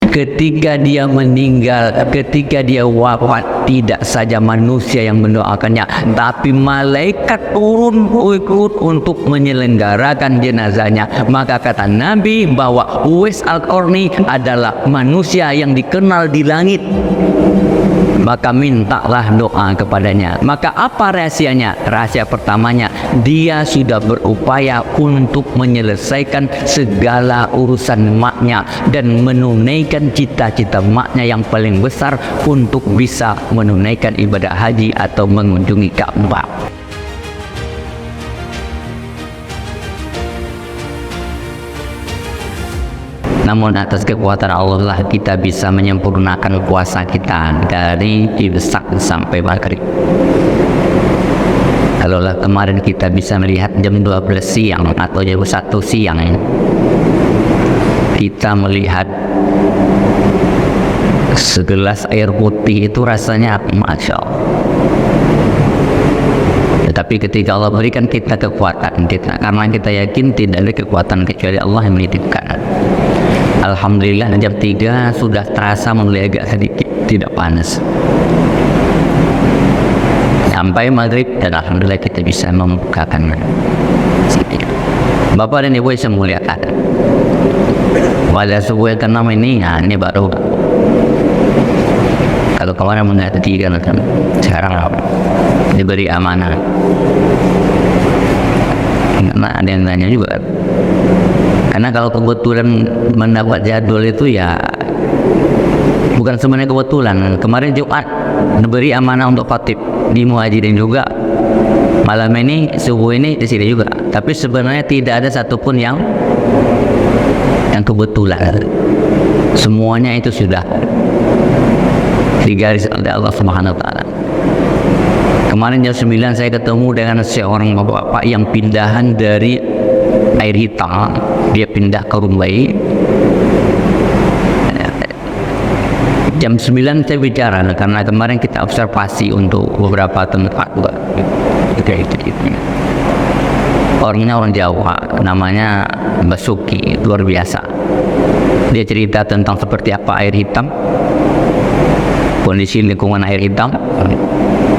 ketika dia meninggal, ketika dia wafat, tidak saja manusia yang mendoakannya, tapi malaikat turun ikut untuk menyelenggarakan jenazahnya. Maka kata Nabi bahwa Uwais Al-Qarni adalah manusia yang dikenal di langit. Maka mintalah doa kepadanya. Maka apa rahasianya? Rahasia pertamanya, dia sudah berupaya untuk menyelesaikan segala urusan maknya dan menunaikan cita-cita maknya yang paling besar untuk bisa menunaikan ibadah haji atau mengunjungi Ka'bah. Namun atas kekuatan Allah lah kita bisa menyempurnakan puasa kita dari imsak sampai maghrib. Kalaulah kemarin kita bisa melihat jam 12 siang atau jam 1 siang, kita melihat segelas air putih itu rasanya Masya Allah. Tetapi ketika Allah berikan kita kekuatan, karena kita yakin tidak ada kekuatan kecuali Allah yang menitipkan. Alhamdulillah jam 3 sudah terasa mulai agak sedikit tidak panas sampai maghrib, dan alhamdulillah kita bisa membukakan. Bapak dan Ibu yang saya muliakan, pada subuh yang ke-6 ini, ini baru. Kalau kemarin mulai 3 kan, sekarang diberi amanah. Karena ada yang nanya juga, karena kalau kebetulan mendapat jadwal itu ya bukan sebenarnya kebetulan. Kemarin Jumat diberi amanah untuk khatib di Muhajirin juga, malam ini subuh ini di sini juga. Tapi sebenarnya tidak ada satupun yang kebetulan. Semuanya itu sudah digaris oleh Allah Subhanahu wa taala. Kemarin jam 9 saya ketemu dengan seorang bapak yang pindahan dari Air Hitam, dia pindah ke Rumbai. Jam 9 saya bicara karena kemarin kita observasi untuk beberapa tempat juga. Orangnya orang Jawa, namanya Basuki, luar biasa. Dia cerita tentang seperti apa air hitam, kondisi lingkungan air hitam,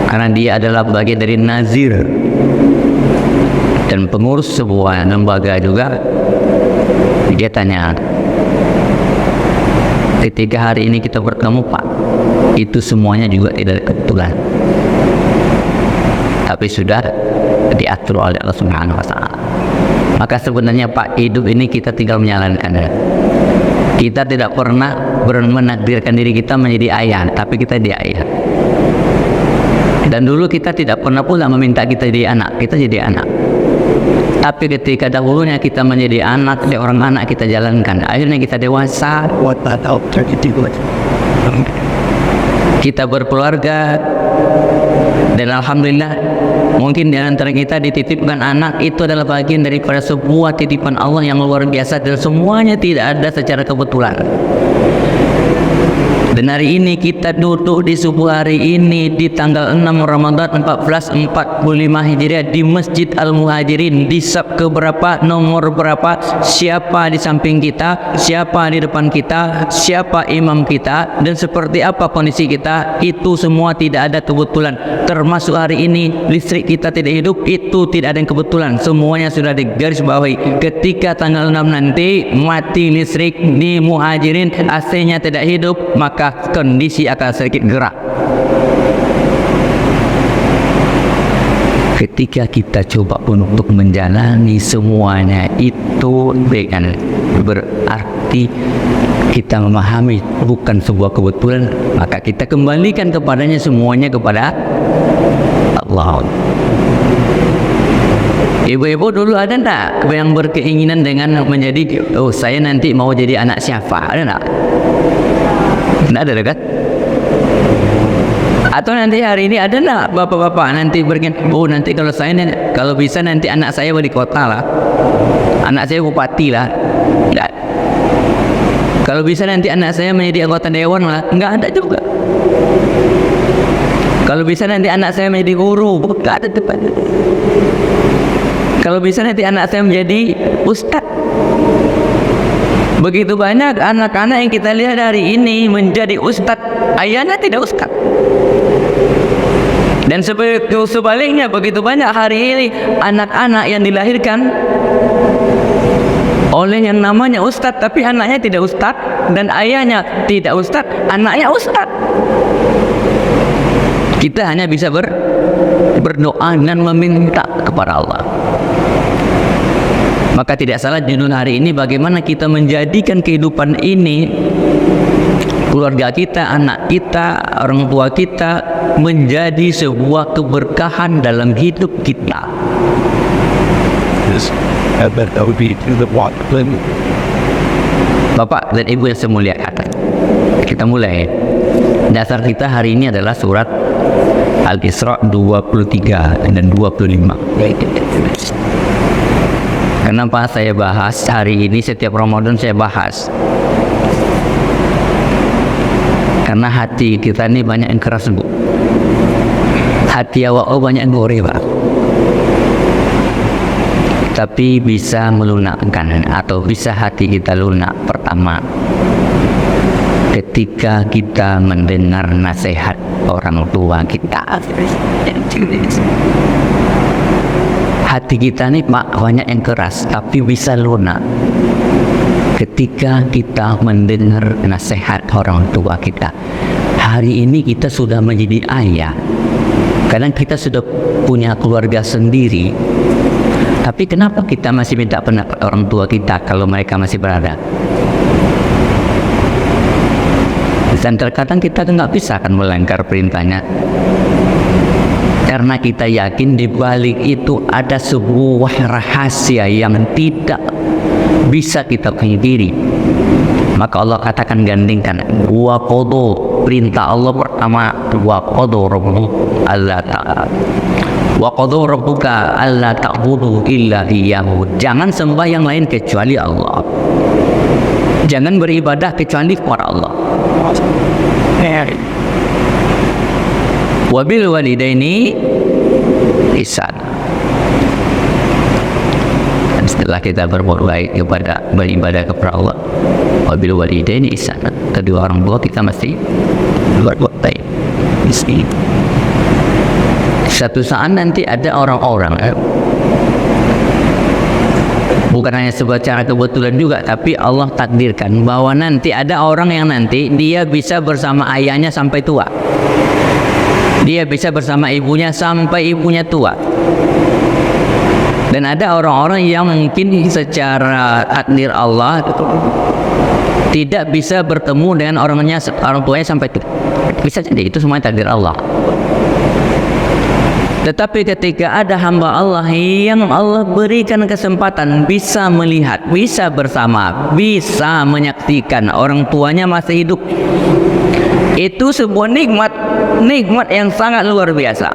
karena dia adalah bagian dari Nazir dan pengurus sebuah lembaga juga. Dia tanya, ketika hari ini kita bertemu Pak, itu semuanya juga tidak kebetulan, tapi sudah diatur oleh Allah Subhanahu wa taala. Maka sebenarnya Pak, hidup ini kita tinggal menjalankan. Kita tidak pernah menakdirkan diri kita menjadi ayah, tapi kita jadi ayah. Dan dulu kita tidak pernah pula meminta kita jadi anak, kita jadi anak. Tapi ketika dahulunya kita menjadi anak, seorang anak kita jalankan, akhirnya kita dewasa, kita berkeluarga, dan alhamdulillah mungkin di antara kita dititipkan anak itu adalah bagian daripada sebuah titipan Allah yang luar biasa, dan semuanya tidak ada secara kebetulan. Dan hari ini kita duduk di subuh hari ini di tanggal 6 Ramadan 1445 Hijriah di Masjid Al-Muhajirin. Di sab keberapa, nomor berapa, siapa di samping kita, siapa di depan kita, siapa imam kita, dan seperti apa kondisi kita, itu semua tidak ada kebetulan. Termasuk hari ini listrik kita tidak hidup, itu tidak ada yang kebetulan. Semuanya sudah digarisbawahi. Ketika tanggal 6 nanti mati listrik di Muhajirin, AC-nya tidak hidup, maka kondisi akan sedikit gerak. Ketika kita coba untuk menjalani semuanya itu dengan berarti kita memahami bukan sebuah kebetulan, maka kita kembalikan kepadanya semuanya kepada Allah. Ibu-ibu dulu ada enggak yang berkeinginan dengan menjadi, oh saya nanti mau jadi anak siapa? Ada enggak? Tidak ada kan? Atau nanti hari ini ada enggak bapak-bapak nanti berkeinginan, oh nanti kalau saya kalau bisa nanti anak saya wali kota lah, anak saya bupati lah? Enggak. Kalau bisa nanti anak saya menjadi anggota dewan lah? Enggak ada juga. Kalau bisa nanti anak saya menjadi guru? Enggak ada depan. Kalau bisa nanti anak saya menjadi ustaz? Begitu banyak anak-anak yang kita lihat hari ini menjadi ustadz, ayahnya tidak ustadz. Dan sebaliknya begitu banyak hari ini anak-anak yang dilahirkan oleh yang namanya ustadz, tapi anaknya tidak ustadz, dan ayahnya tidak ustadz, anaknya ustadz. Kita hanya bisa berdoa dan meminta kepada Allah. Maka tidak salah judul hari ini, bagaimana kita menjadikan kehidupan ini, keluarga kita, anak kita, orang tua kita, menjadi sebuah keberkahan dalam hidup kita. Bapak dan Ibu yang saya muliakan, kita mulai. Dasar kita hari ini adalah surat Al-Isra 23 dan 25. Kenapa saya bahas hari ini? Setiap Ramadan saya bahas, karena hati kita ini banyak yang keras, Bu. Hati awak banyak yang gore, Pak. Tapi bisa melunakkan, atau bisa hati kita lunak. Pertama, ketika kita mendengar nasihat orang tua kita. Hati kita ini, Pak, banyak yang keras, tapi bisa lunak ketika kita mendengar nasihat orang tua kita. Hari ini kita sudah menjadi ayah, kadang kita sudah punya keluarga sendiri, tapi kenapa kita masih minta pendapat orang tua kita kalau mereka masih berada? Dan terkadang kita nggak bisa akan melanggar perintahnya, karena kita yakin di balik itu ada sebuah rahasia yang tidak bisa kita pungkiri. Maka Allah katakan, gandingkan wa qadu, perintah Allah pertama, wa qadu rabbuka alla wa qadu rabbuka alla ta'budu illa iyyahu. Jangan sembah yang lain kecuali Allah. Jangan beribadah kecuali kepada Allah. Wabil walidaini ihsan. Dan setelah kita berbuat baik kepada beribadah kepada Allah, wabil walidaini ihsan, kedua orang tua kita mesti berbuat baik. Mesti. Satu saat nanti ada orang-orang, bukan hanya secara kebetulan juga, tapi Allah takdirkan bahwa nanti ada orang yang nanti dia bisa bersama ayahnya sampai tua, dia bisa bersama ibunya sampai ibunya tua. Dan ada orang-orang yang mungkin secara takdir Allah tidak bisa bertemu dengan orang tuanya sampai tua. Bisa jadi itu semua takdir Allah. Tetapi ketika ada hamba Allah yang Allah berikan kesempatan bisa melihat, bisa bersama, bisa menyaksikan orang tuanya masih hidup, itu sebuah nikmat yang sangat luar biasa.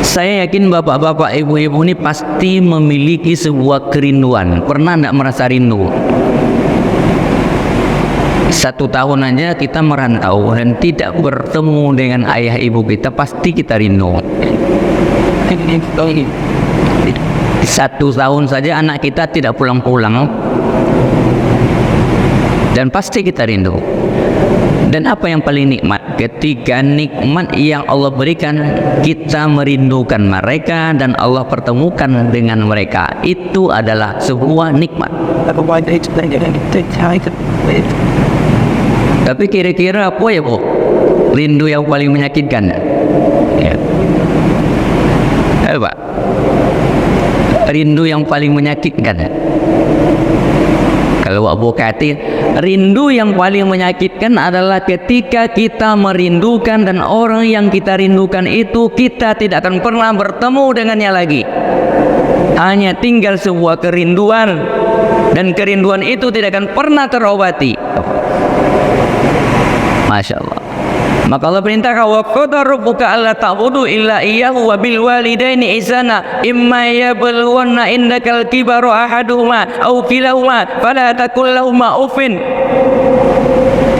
Saya yakin bapak-bapak, ibu-ibu ini pasti memiliki sebuah kerinduan. Pernah tidak merasa rindu? 1 tahun aja kita merantau dan tidak bertemu dengan ayah ibu kita, pasti kita rindu. 1 tahun saja anak kita tidak pulang-pulang, dan pasti kita rindu. Dan apa yang paling nikmat? Ketika nikmat yang Allah berikan, kita merindukan mereka dan Allah pertemukan dengan mereka. Itu adalah sebuah nikmat. Tapi kira-kira apa ya, Bu? Rindu yang paling menyakitkan. Ya. Pak, rindu yang paling menyakitkan. Kalau Abu Kati, rindu yang paling menyakitkan adalah ketika kita merindukan dan orang yang kita rindukan itu kita tidak akan pernah bertemu dengannya lagi. Hanya tinggal sebuah kerinduan, dan kerinduan itu tidak akan pernah terobati. Masya Allah. Maka Allah perintahkan, wa qada rabbuka alla ta'budu illa iyyahu wa bil walidaini ihsana imma yablughanna indakal kibaru ahaduhuma aw kilahuma fala taqul lahumā uffin.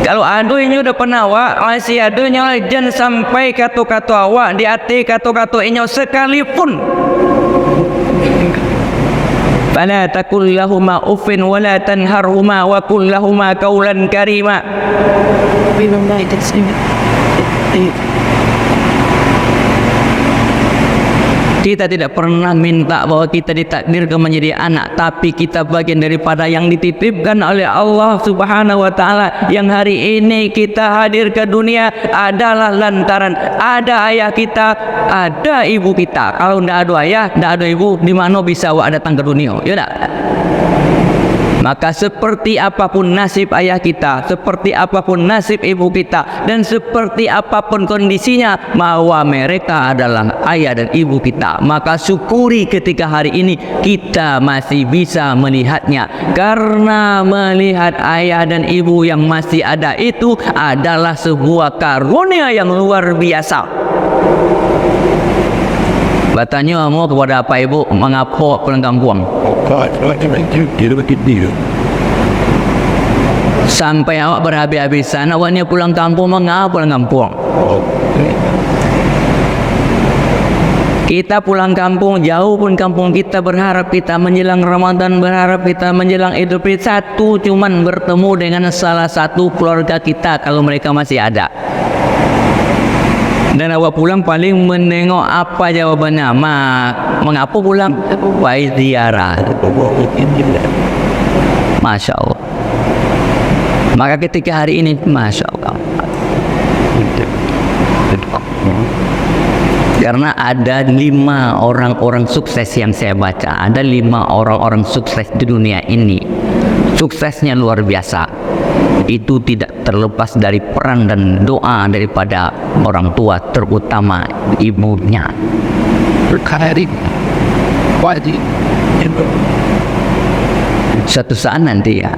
Kalau aduhnya udah pernah awak masih aduhnya jangan sampai kata-kata awak di hati kata-kata inyo sekalipun. Fala taqul lahuma uffin wa la tanharhuma wa qul lahuma qawlan karima. Kita tidak pernah minta bahwa kita ditakdirkan menjadi anak, tapi kita bagian daripada yang dititipkan oleh Allah Subhanahu wa Ta'ala. Yang hari ini kita hadir ke dunia adalah lantaran ada ayah kita, ada ibu kita. Kalau tidak ada ayah, tidak ada ibu, di mana bisa awak datang ke dunia? Ya tak? Maka seperti apapun nasib ayah kita, seperti apapun nasib ibu kita, dan seperti apapun kondisinya, bahwa mereka adalah ayah dan ibu kita, maka syukuri ketika hari ini kita masih bisa melihatnya. Karena melihat ayah dan ibu yang masih ada itu adalah sebuah karunia yang luar biasa. Bertanya kamu kepada apa ibu, mengapa pulang kampung? Sampai awak berhabis-habisan, awaknya pulang kampung, mengapa pulang kampung? Kita pulang kampung, jauh pun kampung kita, berharap kita menjelang Ramadan, berharap kita menjelang Idul Fitri, satu cuman bertemu dengan salah satu keluarga kita kalau mereka masih ada. Dan awak pulang paling menengok apa jawabannya? Mengapa pulang? Baik ziarah. Masya Allah. Maka ketika hari ini, Masya Allah. Karena ada 5 orang-orang sukses yang saya baca. Ada 5 orang-orang sukses di dunia ini. Suksesnya luar biasa. Itu tidak terlepas dari peran dan doa daripada orang tua, terutama ibunya. Suatu saat nanti ya,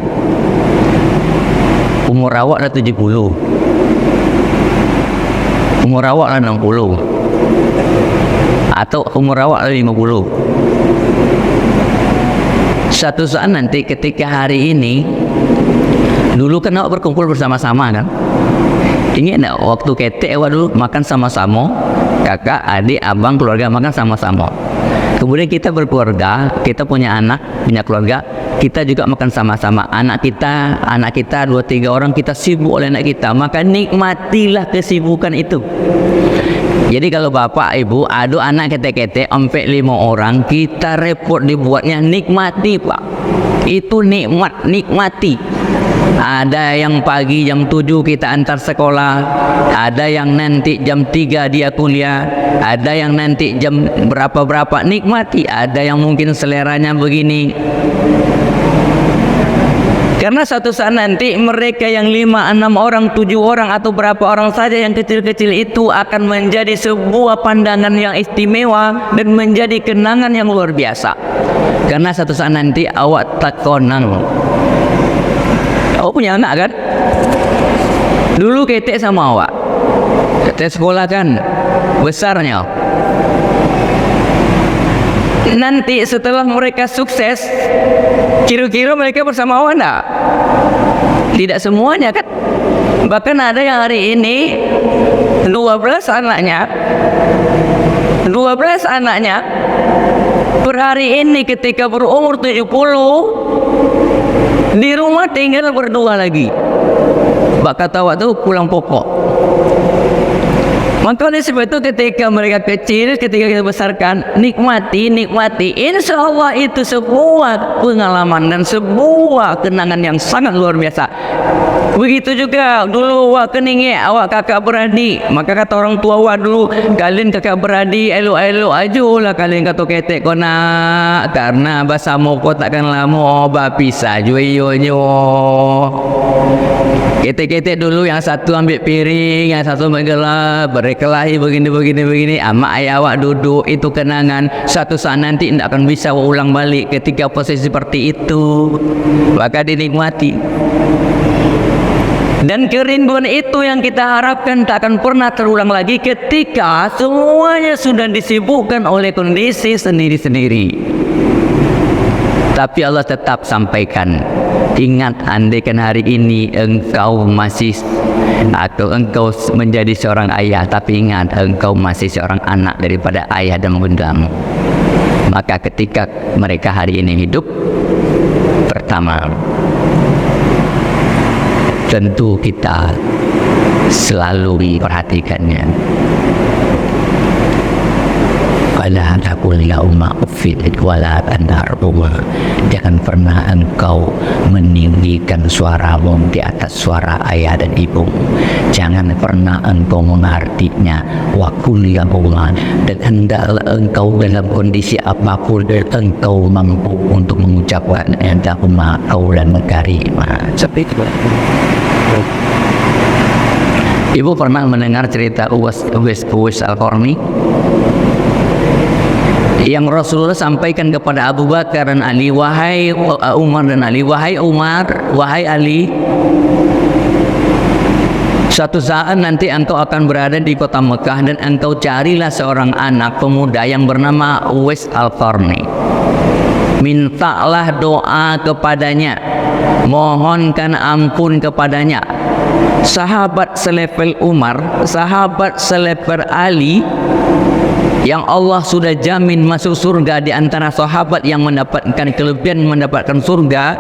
umur awak dah 70, umur awak dah 60, atau umur awak dah 50. Suatu saat nanti ketika hari ini, dulu kan awak berkumpul bersama-sama kan? Ingat tak waktu ketek awak dulu makan sama-sama, kakak, adik, abang, keluarga makan sama-sama. Kemudian kita berkeluarga, kita punya anak, punya keluarga, kita juga makan sama-sama. Anak kita 2-3 orang, kita sibuk oleh anak kita, maka nikmatilah kesibukan itu. Jadi kalau bapak ibu ada anak ketek-ketek sampai 5 orang, kita repot dibuatnya, nikmati pak. Itu nikmati. Ada yang pagi jam 7 kita antar sekolah, ada yang nanti jam 3 dia kuliah, ada yang nanti jam berapa-berapa, nikmati. Ada yang mungkin seleranya begini. Karena suatu saat nanti mereka yang 5, 6 orang, 7 orang atau berapa orang saja yang kecil-kecil itu akan menjadi sebuah pandangan yang istimewa dan menjadi kenangan yang luar biasa. Karena suatu saat nanti awak tak konang. Awak punya anak kan? Dulu ketek sama awak, ketek sekolah kan, besarnya. Nanti setelah mereka sukses, kira-kira mereka bersama awak enggak? Tidak semuanya kan? Bahkan ada yang hari ini 12 anaknya per hari ini ketika berumur 70 di rumah tinggal berdua lagi. Bak kata awak tu pulang pokok. Maka oleh sebab itu ketika mereka kecil, ketika kita besarkan, nikmati. Insya Allah itu sebuah pengalaman dan sebuah kenangan yang sangat luar biasa. Begitu juga dulu awak keningi, awak kakak beradik, maka kata orang tua awak dulu, kalian kakak beradik elok-elok ajulah kalian kata ketek kona, karena bahasa moko takkan lama bapisah juyo-nyo. Ketek-ketek dulu yang satu ambil piring, yang satu ambil gelas, berkelahi begini. Amak ayah awak duduk, itu kenangan. Suatu saat nanti tidak akan bisa ulang balik ketika posisi seperti itu. Maka dinikmati. Dan kerinduan itu yang kita harapkan tak akan pernah terulang lagi ketika semuanya sudah disibukkan oleh kondisi sendiri-sendiri. Tapi Allah tetap sampaikan, ingat, andaikan hari ini engkau masih atau engkau menjadi seorang ayah, tapi ingat engkau masih seorang anak daripada ayah dan bundamu. Maka ketika mereka hari ini hidup, pertama, tentu kita selalu perhatikannya. Wala taqul yauma uffin wala tanharhuma. Jangan pernah engkau meninggikan suaramu di atas suara ayah dan ibu. Jangan pernah engkau mengartinya wa qul yauma, dan hendaklah engkau dalam kondisi apapun engkau mampu untuk mengucapkan endahuma qaulan karima. Seperti itu. Ibu pernah mendengar cerita Uwais Al-Qarni yang Rasulullah sampaikan kepada Abu Bakar dan Ali, wahai Umar dan Ali, wahai Umar, wahai Ali, suatu saat nanti engkau akan berada di kota Mekah dan engkau carilah seorang anak pemuda yang bernama Uwais Al-Qarni. Mintalah doa kepadanya, mohonkan ampun kepadanya. Sahabat selevel Umar, sahabat selevel Ali, yang Allah sudah jamin masuk surga, di antara sahabat yang mendapatkan kelebihan mendapatkan surga,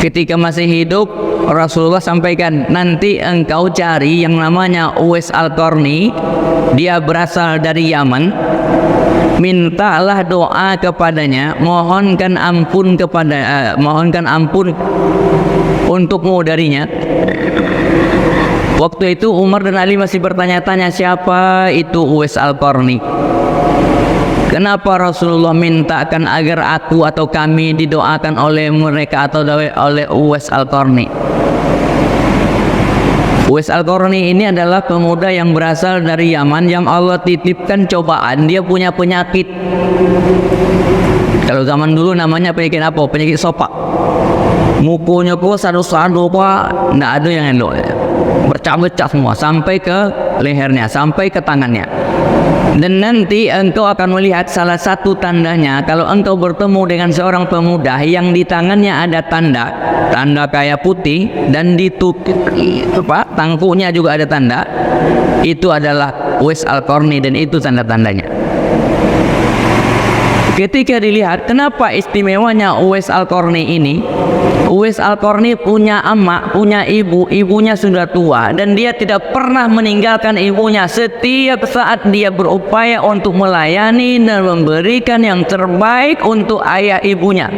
ketika masih hidup Rasulullah sampaikan, nanti engkau cari yang namanya Uwais Al-Qarni, dia berasal dari Yaman, mintalah doa kepadanya, mohonkan ampun untukmu darinya. Waktu itu Umar dan Ali masih bertanya-tanya, siapa itu Uwais Al-Qarni? Kenapa Rasulullah mintakan agar aku atau kami didoakan oleh mereka atau oleh Uwais Al-Qarni? Uwais Al-Qarni ini adalah pemuda yang berasal dari Yaman yang Allah titipkan cobaan. Dia punya penyakit. Kalau zaman dulu namanya penyakit apa? Penyakit sopak. Mukunya kok sadu-sadu pak, nggak ada yang elok, bercak-bercak semua sampai ke lehernya, sampai ke tangannya. Dan nanti engkau akan melihat salah satu tandanya, kalau engkau bertemu dengan seorang pemuda yang di tangannya ada tanda kayak putih, dan di tangkunya juga ada tanda, itu adalah Uwais Al-Qarni, dan itu tanda-tandanya. Ketika dilihat, kenapa istimewanya Uwais Al-Qarni ini? Uwais Al-Qarni punya emak, punya ibu, ibunya sudah tua, dan dia tidak pernah meninggalkan ibunya. Setiap saat dia berupaya untuk melayani dan memberikan yang terbaik untuk ibunya.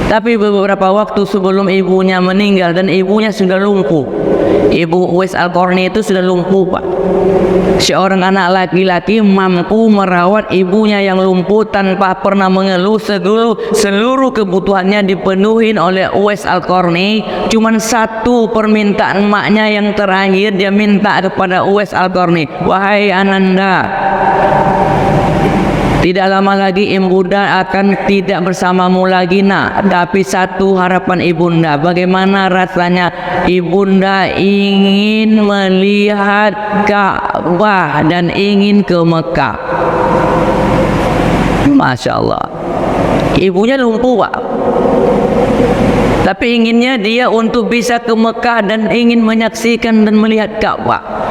Tapi beberapa waktu sebelum ibunya meninggal, dan ibunya sudah lumpuh. Ibu Uwais Al-Qarni itu sudah lumpuh, Pak. Seorang anak laki-laki mampu merawat ibunya yang lumpuh tanpa pernah mengeluh. Seluruh kebutuhannya dipenuhi oleh Uwais Al-Qarni. Cuman satu permintaan emaknya yang terakhir, dia minta kepada Uwais Al-Qarni, wahai Ananda, tidak lama lagi ibunda akan tidak bersamamu lagi nak. Tapi satu harapan ibunda, bagaimana rasanya ibunda ingin melihat Ka'bah dan ingin ke Mekah. Masya Allah, ibunya lumpuh Pak, tapi inginnya dia untuk bisa ke Mekah dan ingin menyaksikan dan melihat Ka'bah.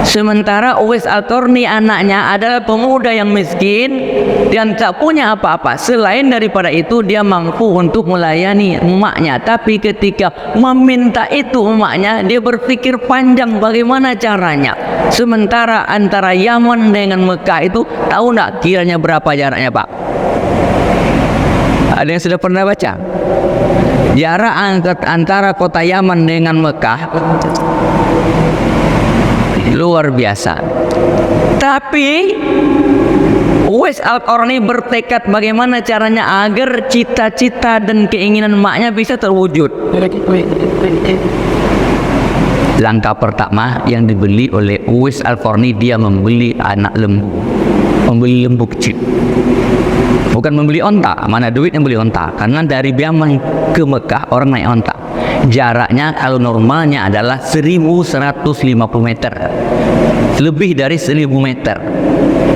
Sementara Uwais Al-Qarni anaknya adalah pemuda yang miskin dan tak punya apa-apa. Selain daripada itu, dia mampu untuk melayani emaknya. Tapi ketika meminta itu emaknya, dia berpikir panjang bagaimana caranya. Sementara antara Yaman dengan Mekah itu, tahu nggak kiranya berapa jaraknya Pak? Ada yang sudah pernah baca? Jarak antara kota Yaman dengan Mekah luar biasa. Tapi Uwais Al-Qarni bertekad bagaimana caranya agar cita-cita dan keinginan emaknya bisa terwujud. Langkah pertama yang dibeli oleh Uwais Al-Qarni, dia membeli anak lembu, membeli lembu kecil. Bukan membeli onta, mana duitnya beli onta, karena dari Yaman ke Mekah orang naik onta. Jaraknya kalau normalnya adalah 1150 meter, lebih dari 1000 meter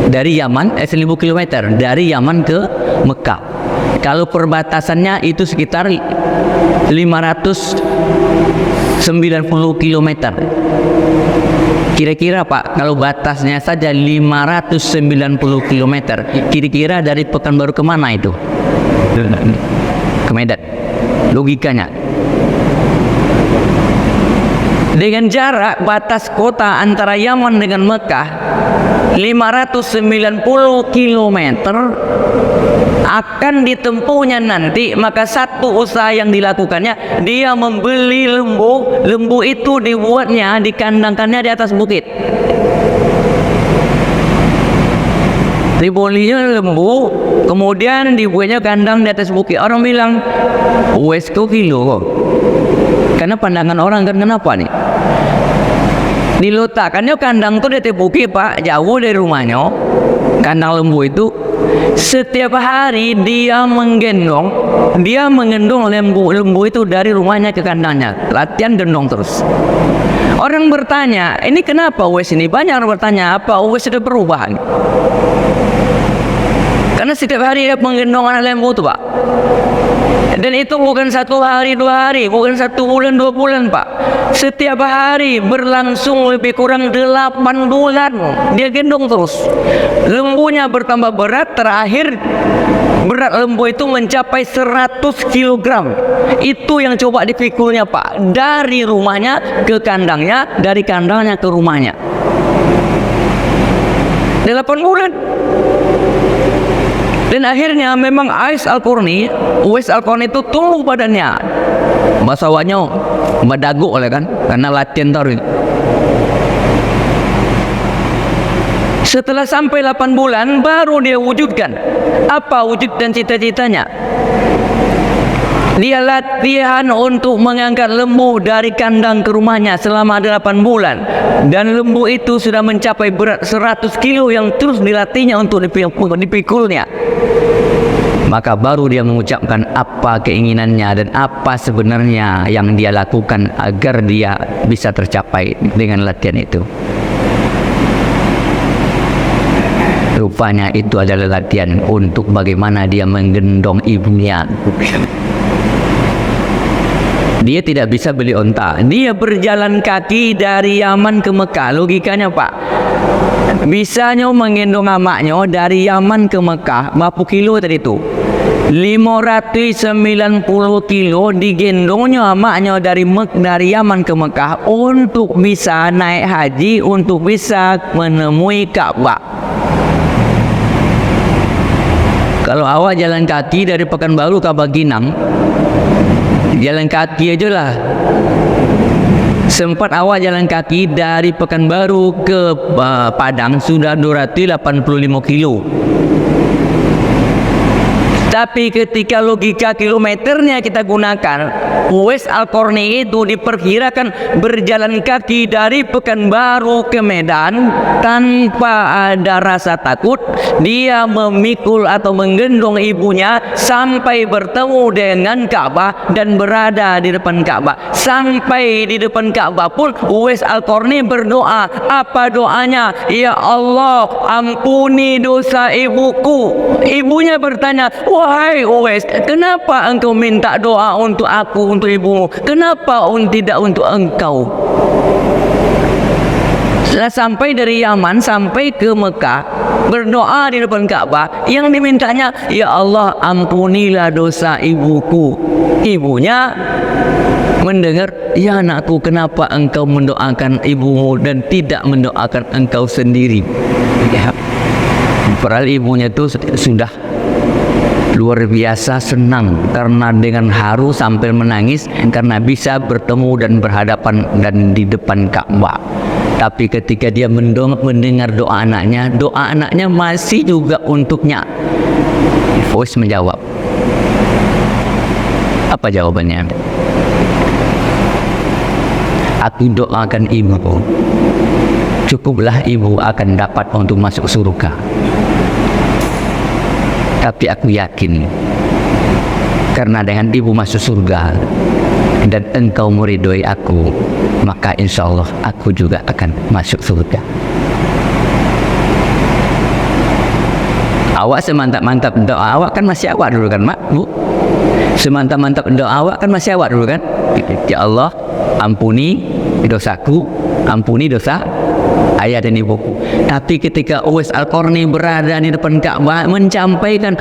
dari Yaman, 1000 kilometer dari Yaman ke Mekah. Kalau perbatasannya itu sekitar 500 90 kilometer. Kira-kira Pak, kalau batasnya saja 590 kilometer, kira-kira dari Pekanbaru kemana itu? Ke Medan. Logikanya. Dengan jarak batas kota antara Yaman dengan Mekah 590 kilometer akan ditempuhnya nanti, maka satu usaha yang dilakukannya, dia membeli lembu. Lembu itu dibuatnya, dikandangkannya di atas bukit. Dibelinya lembu, kemudian dibuatnya kandang di atas bukit. Orang bilang, wes kilo kok. Karena pandangan orang kan, kenapa nih? Diletakkannya kandang tuh di atas bukit Pak, jauh dari rumahnya. Kandang lembu itu setiap hari dia mengendong lembu itu dari rumahnya ke kandangnya, latihan gendong terus. Orang bertanya, ini kenapa Uwais ini? Banyak orang bertanya, apa Uwais sudah berubah? Karena setiap hari dia menggendong anak lembu itu Pak. Dan itu bukan 1 hari 2 hari, bukan 1 bulan 2 bulan Pak. Setiap hari berlangsung lebih kurang 8 bulan dia gendong terus. Lembunya bertambah berat, terakhir berat lembu itu mencapai 100 kg. Itu yang coba dipikulnya Pak, dari rumahnya ke kandangnya, dari kandangnya ke rumahnya. 8 bulan. Dan akhirnya memang Uwais Al-Qarni itu tumbuh badannya. Bahasa awaknya badagu oleh kan, karena latihan taruh. Setelah sampai 8 bulan baru dia wujudkan. Apa wujud dan cita-citanya? Dia latihan untuk mengangkat lembu dari kandang ke rumahnya selama 8 bulan. Dan lembu itu sudah mencapai berat 100 kilo yang terus dilatihnya untuk dipikulnya. Maka baru dia mengucapkan apa keinginannya dan apa sebenarnya yang dia lakukan agar dia bisa tercapai dengan latihan itu. Rupanya itu adalah latihan untuk bagaimana dia menggendong ibunya. Dia tidak bisa beli onta, dia berjalan kaki dari Yaman ke Mekah. Logikanya Pak, bisanya menggendong amaknya dari Yaman ke Mekah berapa kilo tadi itu? 590 kilo digendongnya amaknya dari Yaman ke Mekah untuk bisa naik haji, untuk bisa menemui Ka'bah. Kalau awak jalan kaki dari Pekanbaru ke Baginang, jalan kaki aja lah. Sempat awak jalan kaki dari Pekanbaru ke Padang sudah 285 kilo. Tapi ketika logika kilometernya kita gunakan, Uwais Al-Qarni itu diperkirakan berjalan kaki dari Pekanbaru ke Medan tanpa ada rasa takut. Dia memikul atau menggendong ibunya sampai bertemu dengan Ka'bah dan berada di depan Ka'bah. Sampai di depan Ka'bah pun Uwais Al-Qarni berdoa. Apa doanya? Ya Allah, ampuni dosa ibuku. Ibunya bertanya, wahai Uwais, kenapa engkau minta doa untuk aku, untuk ibumu? Kenapa tidak untuk engkau? Setelah sampai dari Yaman sampai ke Mekah, berdoa di depan Ka'bah, yang dimintanya, ya Allah, ampunilah dosa ibuku. Ibunya mendengar, ya anakku, kenapa engkau mendoakan ibumu dan tidak mendoakan engkau sendiri? Ya. Padahal ibunya itu sudah luar biasa senang karena dengan haru sambil menangis karena bisa bertemu dan berhadapan dan di depan Ka'bah. Tapi ketika dia mendengar doa anaknya masih juga untuknya. Uwais menjawab. Apa jawabannya? Aku doakan ibu, cukuplah ibu akan dapat untuk masuk surga. Tapi aku yakin karena dengan ibu masuk surga dan engkau meridhoi aku, maka insya Allah aku juga akan masuk surga. Awak semantap-mantap doa awak kan masih awak dulu kan Mak, Bu? Semantap-mantap doa awak kan masih awak dulu kan? Ya Allah, ampuni dosaku, ampuni dosa ayah dan ibuku. Tapi ketika Uwais Al-Qarni berada di depan Ka'bah menyampaikan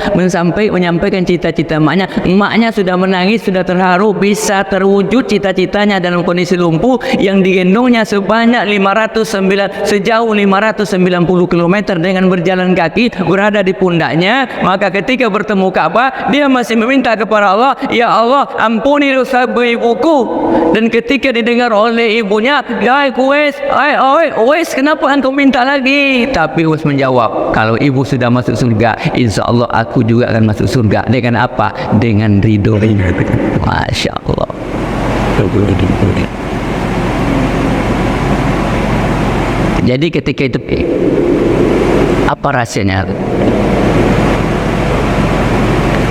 cita-cita emaknya sudah menangis, sudah terharu, bisa terwujud cita-citanya dalam kondisi lumpuh, yang digendongnya sejauh 590 km dengan berjalan kaki berada di pundaknya. Maka ketika bertemu Ka'bah, dia masih meminta kepada Allah, ya Allah, ampuni dosa ibuku. Dan ketika didengar oleh ibunya, ya Uwais, kenapa engkau minta lagi? Tapi Uwais menjawab, kalau ibu sudah masuk surga, insya Allah aku juga akan masuk surga. Dengan apa? Dengan ridho. Masya Allah. Jadi ketika itu apa rahasianya?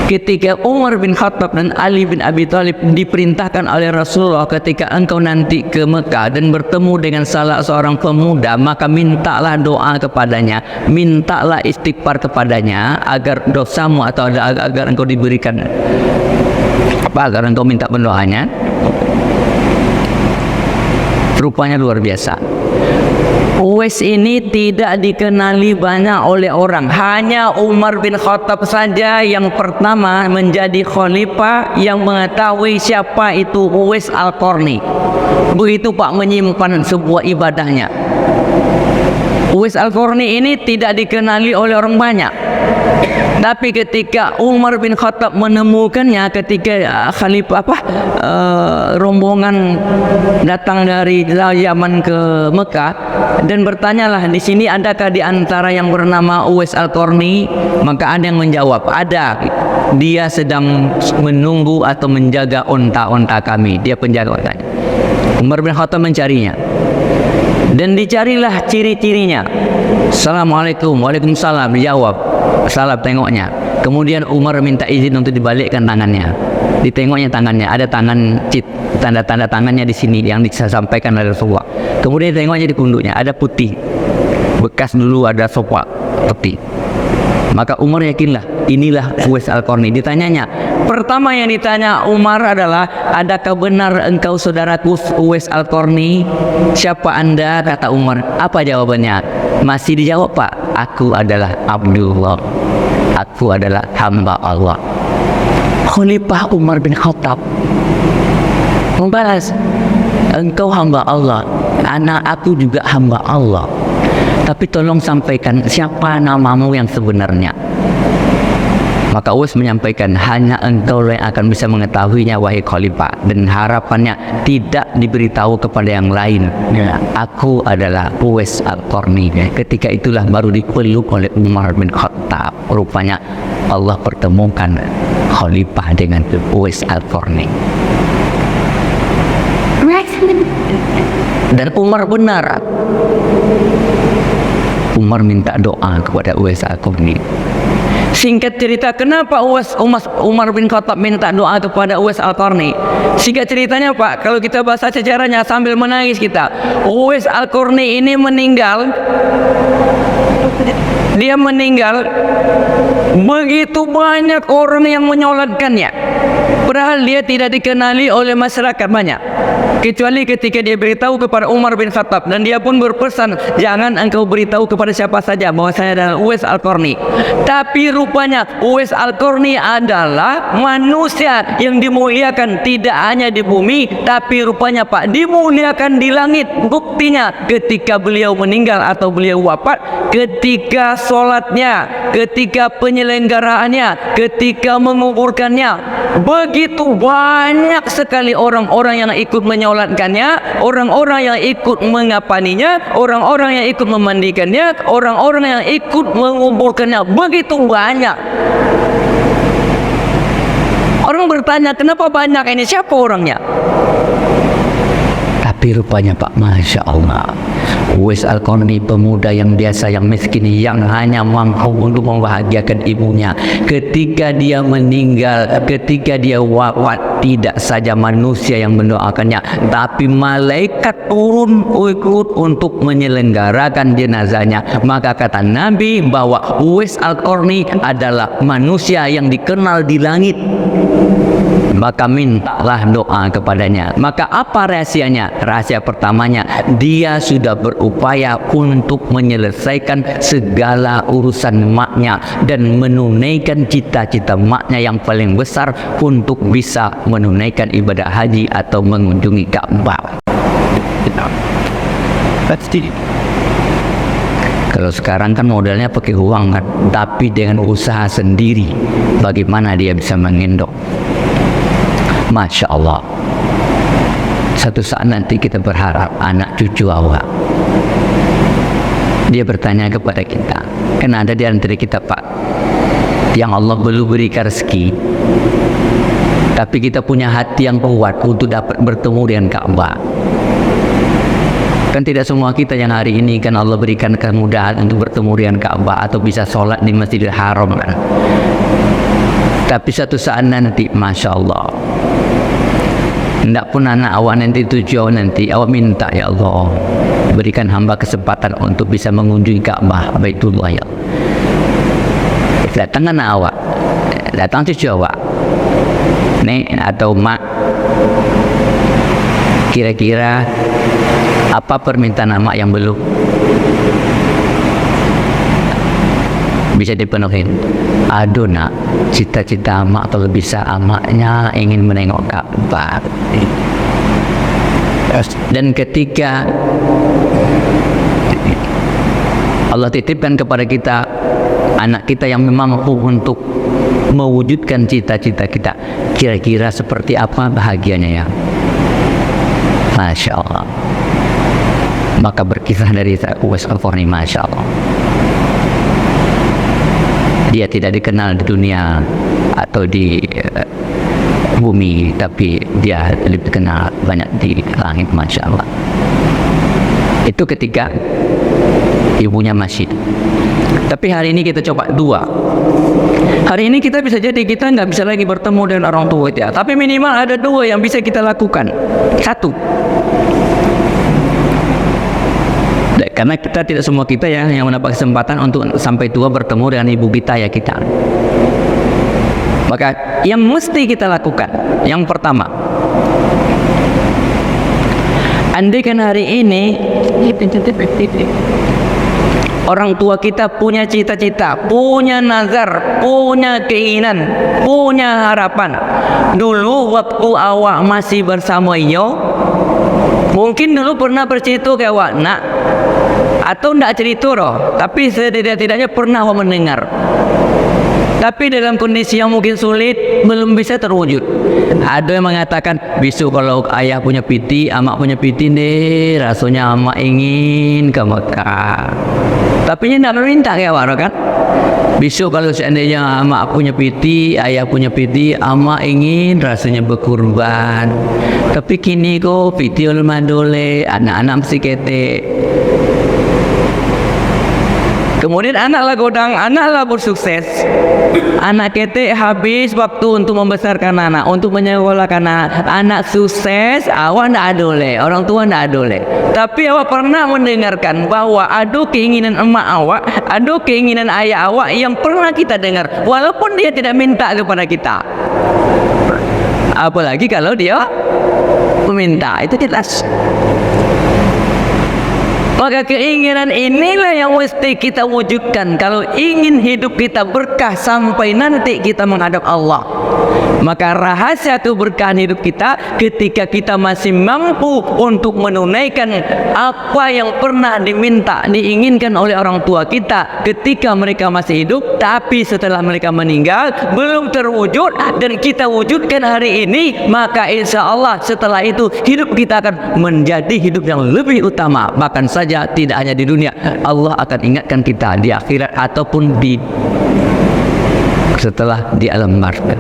Ketika Umar bin Khattab dan Ali bin Abi Thalib diperintahkan oleh Rasulullah, ketika engkau nanti ke Mekah dan bertemu dengan salah seorang pemuda, maka mintalah doa kepadanya, mintalah istighfar kepadanya agar dosamu atau agar engkau diberikan agar engkau minta pendoanya. Rupanya luar biasa. Uwais ini tidak dikenali banyak oleh orang. Hanya Umar bin Khattab saja yang pertama menjadi khalifah yang mengetahui siapa itu Uwais Al-Qarni. Begitu Pak menyimpan sebuah ibadahnya. Uwais Al-Qarni ini tidak dikenali oleh orang banyak. Tapi ketika Umar bin Khattab menemukannya, ketika rombongan datang dari Yaman ke Mekah dan bertanyalah, di sini adakah di antara yang bernama Uwais Al-Qarni? Maka ada yang menjawab, ada. Dia sedang menunggu atau menjaga onta-onta kami. Dia penjaga ontanya. Umar bin Khattab mencarinya. Dan dicarilah ciri-cirinya. Assalamualaikum, waalaikumsalam, dijawab. Salam, tengoknya. Kemudian Umar minta izin untuk dibalikkan tangannya. Ditengoknya tangannya, ada tangan tanda-tanda tangannya di sini yang disampaikan oleh Rasulullah. Kemudian tengoknya di punduknya, ada putih. Bekas dulu ada sopak putih. Maka Umar yakinlah, inilah Uwais Al-Qarni. Ditanyanya, pertama yang ditanya Umar adalah, adakah benar engkau saudaraku Uwais Al-Qarni? Siapa anda? Kata Umar. Apa jawabannya? Masih dijawab, Pak, aku adalah Abdullah, aku adalah hamba Allah. Khalifah Umar bin Khattab membalas, engkau hamba Allah, aku juga hamba Allah. Tapi tolong sampaikan siapa namamu yang sebenarnya. Maka Uwais menyampaikan, hanya engkau yang akan bisa mengetahuinya wahai khalifah, dan harapannya tidak diberitahu kepada yang lain. Aku adalah Uwais Al-Qarni. Ketika itulah baru dipeluk oleh Umar bin Khattab. Rupanya Allah pertemukan khalifah dengan Uwais Al-Qarni. Dan Umar benar. Umar minta doa kepada Uwais Al-Qarni. Singkat cerita, kenapa Umar bin Khattab minta doa kepada Uwais Al-Qarni? Singkat ceritanya, Pak, kalau kita baca sejarahnya sambil menangis kita, Uwais Al-Qarni ini meninggal. Dia meninggal, begitu banyak orang yang menyolatkannya, padahal dia tidak dikenali oleh masyarakat banyak, kecuali ketika dia beritahu kepada Umar bin Khattab, dan dia pun berpesan, jangan engkau beritahu kepada siapa saja bahwa saya adalah Uwais Al-Qarni. Tapi rupanya Uwais Al-Qarni adalah manusia yang dimuliakan tidak hanya di bumi, tapi rupanya, Pak, dimuliakan di langit. Buktinya ketika beliau meninggal atau beliau wafat, ketika sholatnya, ketika penyelenggaraannya, ketika menguburkannya, begitu banyak sekali orang-orang yang ikut menyolatkannya, orang-orang yang ikut mengapaninya, orang-orang yang ikut memandikannya, orang-orang yang ikut menguburkannya. Begitu banyak. Orang bertanya, kenapa banyak ini? Siapa orangnya? Tapi rupanya, Pak, Masya Allah, Uwais Al-Qarni, pemuda yang biasa, yang miskin, yang hanya mampu untuk membahagiakan ibunya. Ketika dia meninggal, ketika dia wafat, tidak saja manusia yang mendoakannya, tapi malaikat turun ikut untuk menyelenggarakan jenazahnya. Maka kata Nabi bahwa Uwais Al-Qarni adalah manusia yang dikenal di langit. maka mintalah doa kepadanya. Maka apa rahasianya? Rahasia pertamanya, dia sudah berupaya untuk menyelesaikan segala urusan maknya dan menunaikan cita-cita maknya yang paling besar untuk bisa menunaikan ibadah haji atau mengunjungi Ka'bah. Kalau sekarang kan modalnya pakai uang kan, tapi dengan usaha sendiri, bagaimana dia bisa mengendong? Masya Allah. Satu saat nanti kita berharap anak cucu awak, dia bertanya kepada kita, kan ada di antara kita Pak, yang Allah belum berikan rezeki, tapi kita punya hati yang kuat untuk dapat bertemu dengan Ka'bah. Kan tidak semua kita yang hari ini kan Allah berikan kemudahan untuk bertemu dengan Ka'bah atau bisa sholat di Masjidil Haram kan. Tapi satu saat nanti, Masya Allah, hendak pun anak awak nanti tujuan nanti awak minta, ya Allah berikan hamba kesempatan untuk bisa mengunjungi Ka'bah Baitullah ya. Datang anak awak, datang cucu awak, nek atau mak, kira-kira apa permintaan amak yang belum bisa dipenuhi? Aduh nak, cita-cita amak atau bisa amaknya ingin menengok Ka'bah. Dan ketika Allah titipkan kepada kita anak kita yang memang mampu untuk mewujudkan cita-cita kita, kira-kira seperti apa bahagianya ya? Masya Allah. Maka berkisah dari Uwais Al-Qarni, Masya Allah, dia tidak dikenal di dunia atau di bumi, tapi dia lebih dikenal banyak di langit, Masya Allah. Itu ketika ibunya masih. Tapi hari ini kita coba dua. Hari ini kita bisa jadi kita nggak bisa lagi bertemu dengan orang tua kita, tapi minimal ada dua yang bisa kita lakukan. Satu, karena kita tidak semua kita ya yang mendapat kesempatan untuk sampai tua bertemu dengan ibu kita ya kita. Maka yang mesti kita lakukan, yang pertama, andaikan hari ini orang tua kita punya cita-cita, punya nazar, punya keinginan, punya harapan. Dulu waktu awak masih bersama iyo, mungkin dulu pernah bercerita ke awak nak, atau tidak cerita roh, tapi setidak-tidaknya pernah awak mendengar. Tapi dalam kondisi yang mungkin sulit, belum bisa terwujud. Ada yang mengatakan, besok kalau ayah punya piti, amak punya piti deh, rasanya amak ingin ke Mekah. Tapi dia tidak meminta ke awak kan? Besok kalau seandainya amak punya piti, ayah punya piti, amak ingin rasanya berkurban. Tapi kini kok piti ulun mandole, anak-anak mesti ketek. Kemudian anaklah godang, anaklah bersukses. Anak ketek habis waktu untuk membesarkan anak, untuk menyekolahkan anak. Anak sukses, awak tidak adole, orang tua tidak adole. Tapi awak pernah mendengarkan bahwa ada keinginan emak awak, ada keinginan ayah awak yang pernah kita dengar, walaupun dia tidak minta kepada kita. Apalagi kalau dia meminta, itu jelas. Maka keinginan inilah yang mesti kita wujudkan kalau ingin hidup kita berkah sampai nanti kita menghadap Allah. Maka rahasia itu berkah hidup kita ketika kita masih mampu untuk menunaikan apa yang pernah diminta, diinginkan oleh orang tua kita ketika mereka masih hidup, tapi setelah mereka meninggal belum terwujud dan kita wujudkan hari ini, maka insya Allah setelah itu hidup kita akan menjadi hidup yang lebih utama. Bahkan saja tidak hanya di dunia, Allah akan ingatkan kita di akhirat ataupun di setelah di alam barzakh.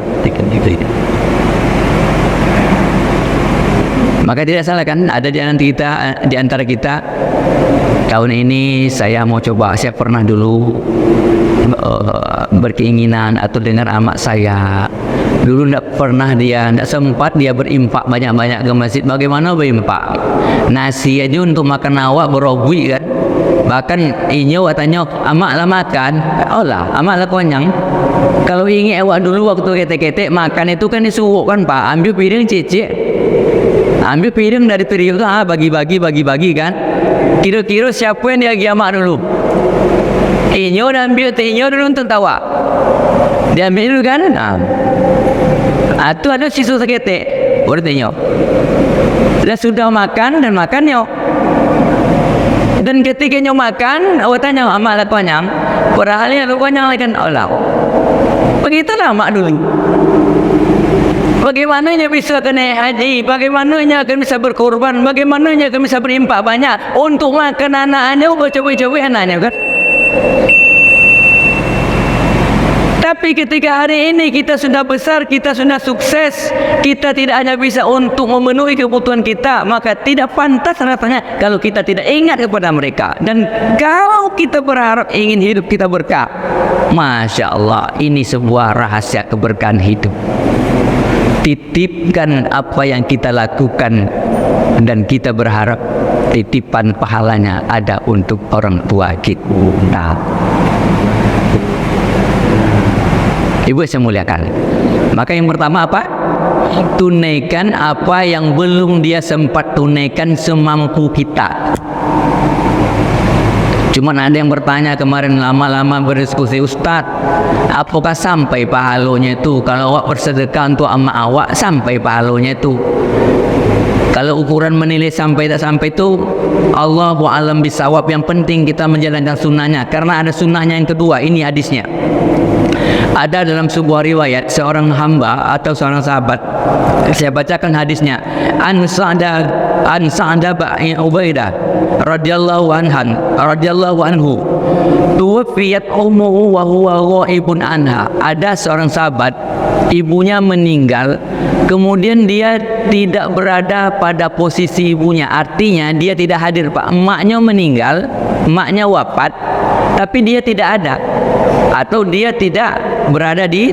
Maka tidak salah kan ada di antara kita tahun ini saya mau coba, saya pernah dulu berkeinginan atau dengar amak saya dulu tidak sempat dia berimpak banyak-banyak ke masjid. Bagaimana berimpak? Nasi aja untuk makan awak berobui kan, Bahkan inyo katanya amak lah makan, oh lah amak lah konyang. Kalau ingin awak dulu waktu ketek-ketek makan itu kan disuruh kan Pak, ambil piring cicik, ambil piring dari piring itu bagi-bagi kan. Kira-kira siapa yang dia amak dulu? Inyo dah ambil inyo dulu tertawa. Dia ambil dulu kan? Itu ada sisa seketek, baru inyo. Sudah makan dan makannya. Dan ketika nyo makan, awak tanya amak lah konyang. Perahalnya lu konyang kan Allah. Begitulah mak dulu. Bagaimananya bisa kena haji, bagaimananya akan bisa berkorban, bagaimananya akan bisa berimpak banyak untuk makan anak-anaknya, bercabai-cabai anaknya kan. Tapi ketika hari ini kita sudah besar, kita sudah sukses, kita tidak hanya bisa untuk memenuhi kebutuhan kita, maka tidak pantas rasanya kalau kita tidak ingat kepada mereka. Dan kalau kita berharap ingin hidup kita berkah, Masya Allah, ini sebuah rahasia keberkahan hidup. Titipkan apa yang kita lakukan dan kita berharap titipan pahalanya ada untuk orang tua kita. Ibu saya muliakan. Maka yang pertama apa? Tunaikan apa yang belum dia sempat tunaikan semampu kita. Cuma ada yang bertanya kemarin lama-lama berdiskusi, Ustaz, apakah sampai pahalanya itu kalau awak bersedekah untuk amak awak, sampai pahalanya itu? Kalau ukuran menilai sampai tak sampai itu Allahu a'lam bisawab. Yang penting kita menjalankan sunnahnya, karena ada sunnahnya yang kedua. Ini hadisnya. Ada dalam sebuah riwayat seorang hamba atau seorang sahabat, saya bacakan hadisnya. An Sa'dah bin Ubaidah radhiyallahu anhu tuwfiyat ummuhu wa huwa ghaibun anha. Ada seorang sahabat, ibunya meninggal, kemudian dia tidak berada pada posisi ibunya, artinya dia tidak hadir Pak. Emaknya meninggal, emaknya wafat, tapi dia tidak ada, atau dia tidak berada di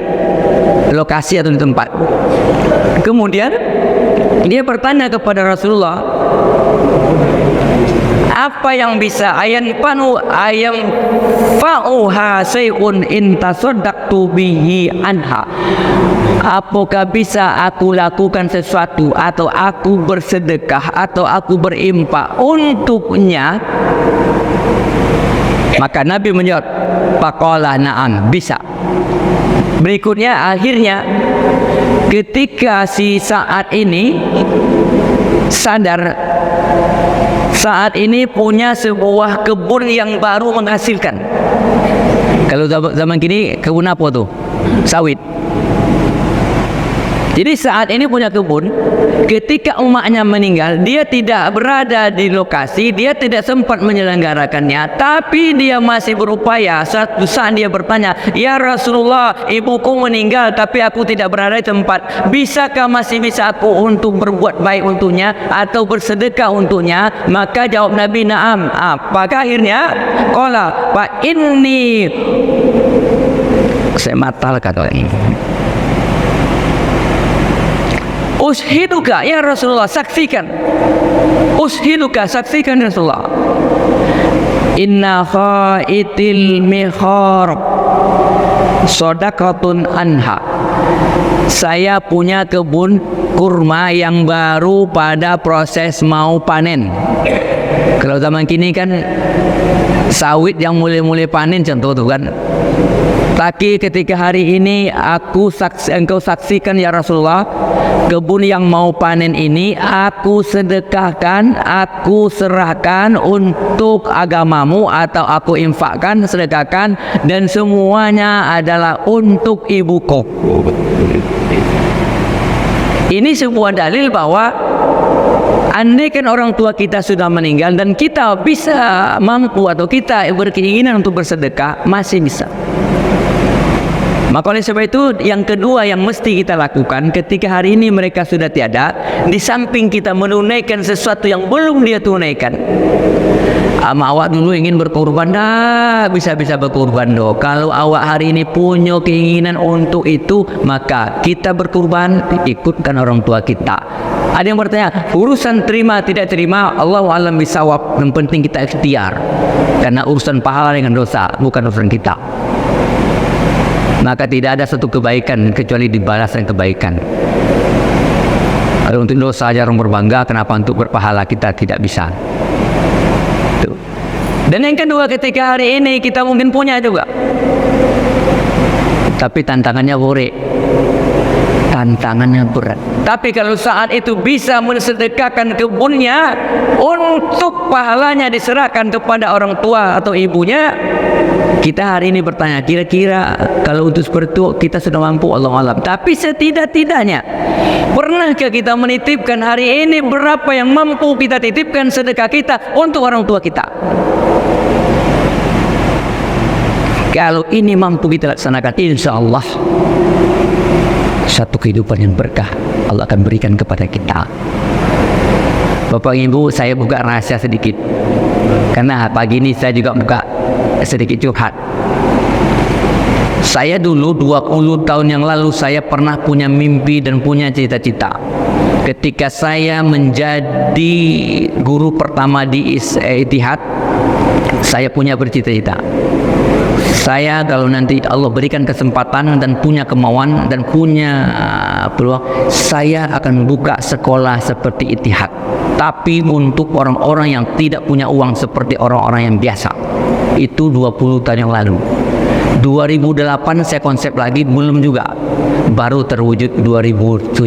lokasi atau di tempat. Kemudian dia bertanya kepada Rasulullah, apa yang bisa ayam fa'uha sayun intasaddaqtu bihi anha? Apakah bisa aku lakukan sesuatu atau aku bersedekah atau aku berimpak untuknya? Maka Nabi menjawab, faqala na'am, bisa. Berikutnya akhirnya ketika si Sa'ad ini sadar, saat ini punya sebuah kebun yang baru menghasilkan. Kalau zaman kini kebun apa tuh? Sawit. Jadi saat ini punya kebun, ketika umatnya meninggal, dia tidak berada di lokasi, dia tidak sempat menyelenggarakannya, tapi dia masih berupaya. Suatu saat dia bertanya, ya Rasulullah, ibuku meninggal tapi aku tidak berada di tempat, bisakah masih bisa aku untuk berbuat baik untuknya atau bersedekah untuknya? Maka jawab Nabi, na'am. Apakah akhirnya? Qala fa inni, saya matal kata ini, ushiduka ya Rasulullah, saksikan. Ushiduka, saksikan Rasulullah. Inna khaitil mihar sodakatun anha. Saya punya kebun kurma yang baru pada proses mau panen. Kalau zaman kini kan sawit yang mulai-mulai panen contoh tuh kan. Tapi ketika hari ini engkau saksikan ya Rasulullah, kebun yang mau panen ini aku sedekahkan, aku serahkan untuk agamamu, atau aku infakkan, sedekahkan, dan semuanya adalah untuk ibuku. Ini sebuah dalil bahwa andaikan orang tua kita sudah meninggal dan kita bisa mampu atau kita berkeinginan untuk bersedekah, masih bisa. Maka oleh sebab itu yang kedua yang mesti kita lakukan ketika hari ini mereka sudah tiada, di samping kita menunaikan sesuatu yang belum dia tunaikan. Awak dulu ingin berkorban, dah bisa-bisa berkorban doh. Kalau awak hari ini punya keinginan untuk itu, maka kita berkorban, ikutkan orang tua kita. Ada yang bertanya, urusan terima tidak terima, Allahu a'lam bisawab. Yang penting kita ikhtiar, karena urusan pahala dengan dosa bukan urusan kita. Maka tidak ada satu kebaikan kecuali dibalas dengan kebaikan. Kalau untuk dosa aja orang berbangga, kenapa untuk berpahala kita tidak bisa? Tuh. Dan yang kedua, ketika hari ini kita mungkin punya juga, tapi tantangannya berat. Tapi kalau saat itu bisa mensedekahkan kebunnya untuk pahalanya diserahkan kepada orang tua atau ibunya, kita hari ini bertanya, kira-kira kalau untuk seperti itu kita sudah mampu, Allah alam. Tapi setidak-tidaknya, pernahkah kita menitipkan hari ini berapa yang mampu kita titipkan sedekah kita untuk orang tua kita? Kalau ini mampu kita laksanakan, insya Allah satu kehidupan yang berkah Allah akan berikan kepada kita. Bapak Ibu, saya buka rahasia sedikit, karena pagi ini saya juga buka sedikit curhat. Saya dulu 20 tahun yang lalu saya pernah punya mimpi dan punya cita-cita. Ketika saya menjadi guru pertama di Ittihad, saya punya bercita-cita. Saya kalau nanti Allah berikan kesempatan dan punya kemauan dan punya peluang, saya akan buka sekolah seperti Ittihad, tapi untuk orang-orang yang tidak punya uang seperti orang-orang yang biasa. Itu 20 tahun yang lalu. 2008 saya konsep lagi, belum juga, baru terwujud 2017.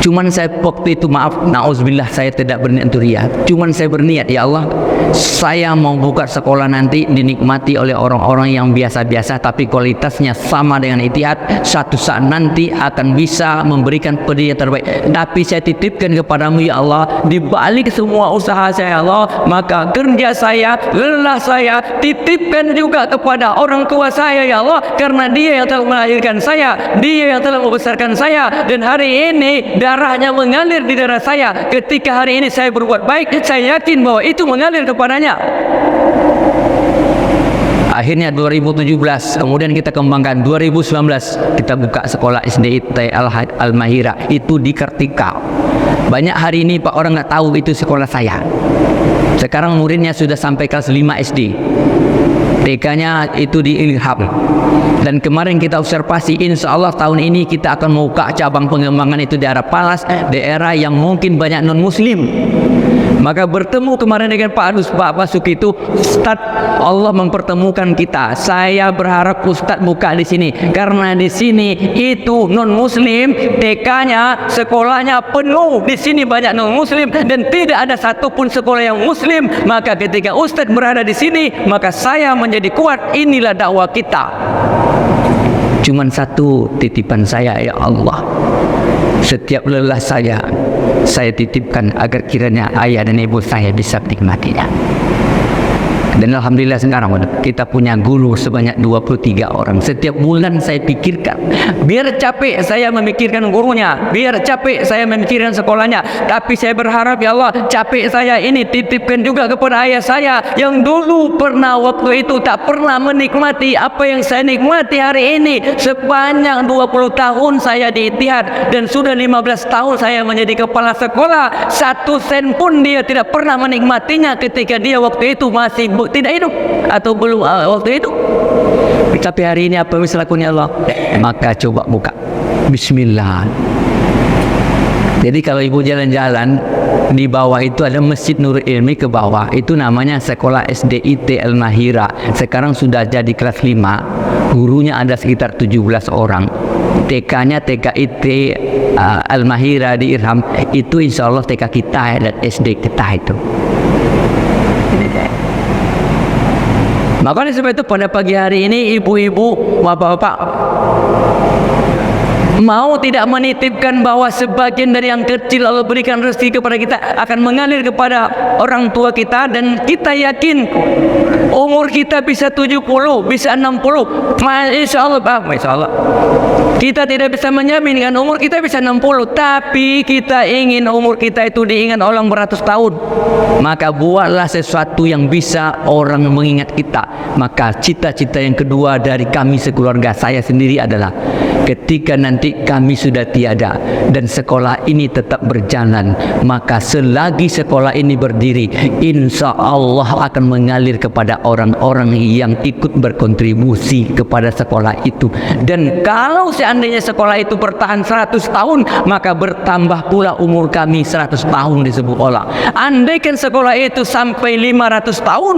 Cuman saya waktu itu, maaf, na'udzubillah, saya tidak berniat untuk riya. Cuman saya berniat, ya Allah, saya mau buka sekolah nanti dinikmati oleh orang-orang yang biasa-biasa, tapi kualitasnya sama dengan Ittihad. Satu saat nanti akan bisa memberikan pendidikan terbaik. Tapi saya titipkan kepadamu, ya Allah, di balik semua usaha saya, ya Allah, maka kerja saya, lelah saya, titipkan juga kepada orang tua saya, ya Allah, karena dia yang telah melahirkan saya, dia yang telah membesarkan saya, dan hari ini darahnya mengalir di darah saya. Ketika hari ini saya berbuat baik, saya yakin bahwa itu mengalir kepadanya. Akhirnya 2017, kemudian kita kembangkan 2019, kita buka sekolah SDIT Al-Mahira itu di Kartika. Banyak hari ini Pak orang nggak tahu itu sekolah saya. Sekarang muridnya sudah sampai kelas 5 SD. TK-nya itu di Ilham. Dan kemarin kita observasi, insya Allah tahun ini kita akan membuka cabang pengembangan itu di Arab Palas, daerah yang mungkin banyak non-muslim. Maka bertemu kemarin dengan Pak Basuki itu, Ustaz, Allah mempertemukan kita. Saya berharap Ustaz buka di sini, karena di sini itu non-muslim, TK-nya, sekolahnya penuh. Di sini banyak non-muslim dan tidak ada satupun sekolah yang muslim. Maka ketika Ustaz berada di sini, maka saya menjadi kuat. Inilah dakwah kita. Cuman satu titipan saya, ya Allah, setiap lelah saya titipkan agar kiranya ayah dan ibu saya bisa menikmatinya. Dan alhamdulillah sekarang kita punya guru sebanyak 23 orang. Setiap bulan saya pikirkan, biar capek saya memikirkan gurunya, biar capek saya memikirkan sekolahnya, tapi saya berharap, ya Allah, capek saya ini titipkan juga kepada ayah saya yang dulu pernah waktu itu tak pernah menikmati apa yang saya nikmati hari ini. Sepanjang 20 tahun saya di Ittihad dan sudah 15 tahun saya menjadi kepala sekolah, 1 sen pun dia tidak pernah menikmatinya ketika dia waktu itu masih tidak hidup atau belum waktu itu. Tapi hari ini apa bisa lakukan, ya Allah? Maka coba buka, bismillah. Jadi kalau ibu jalan-jalan, di bawah itu ada Masjid Nurul Ilmi, ke bawah itu namanya sekolah SDIT Al-Mahira. Sekarang sudah jadi kelas 5, gurunya ada sekitar 17 orang. TK-nya TKIT Al-Mahira di Irham, itu insya Allah TK kita dan SD kita itu. Maka sebab itu pada pagi hari ini, ibu-ibu, bapak-bapak, mau tidak menitipkan bahwa sebagian dari yang kecil Allah berikan rezeki kepada kita akan mengalir kepada orang tua kita, dan kita yakin umur kita bisa 70, bisa 60. Masya Allah. Kita tidak bisa menjamin kan umur kita bisa 60, tapi kita ingin umur kita itu diingat orang beratus tahun. Maka buatlah sesuatu yang bisa orang mengingat kita. Maka cita-cita yang kedua dari kami sekeluarga, saya sendiri adalah ketika nanti kami sudah tiada dan sekolah ini tetap berjalan, maka selagi sekolah ini berdiri, insya Allah akan mengalir kepada orang-orang yang ikut berkontribusi kepada sekolah itu. Dan kalau seandainya sekolah itu bertahan 100 tahun, maka bertambah pula umur kami 100 tahun di sekolah. Andaikan sekolah itu sampai 500 tahun,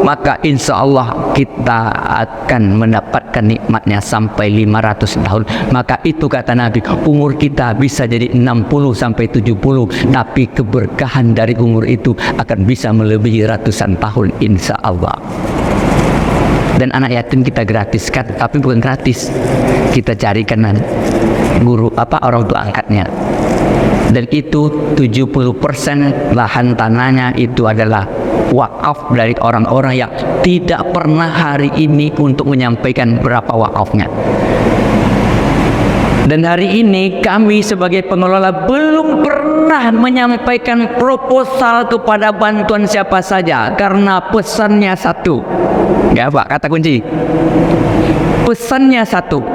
maka insya Allah kita akan mendapatkan nikmatnya sampai 500 tahun. Maka itu kata Nabi, umur kita bisa jadi 60 sampai 70, tapi keberkahan dari umur itu akan bisa melebihi ratusan tahun insya Allah. Dan anak yatim kita gratiskan, tapi bukan gratis, kita carikan guru orang tua angkatnya. Dan itu 70% lahan tanahnya itu adalah wakaf dari orang-orang yang tidak pernah hari ini untuk menyampaikan berapa wakafnya. Dan hari ini kami sebagai pengelola belum pernah menyampaikan proposal kepada bantuan siapa saja, karena pesannya satu. Ya Pak, kata kunci. Pesannya satu.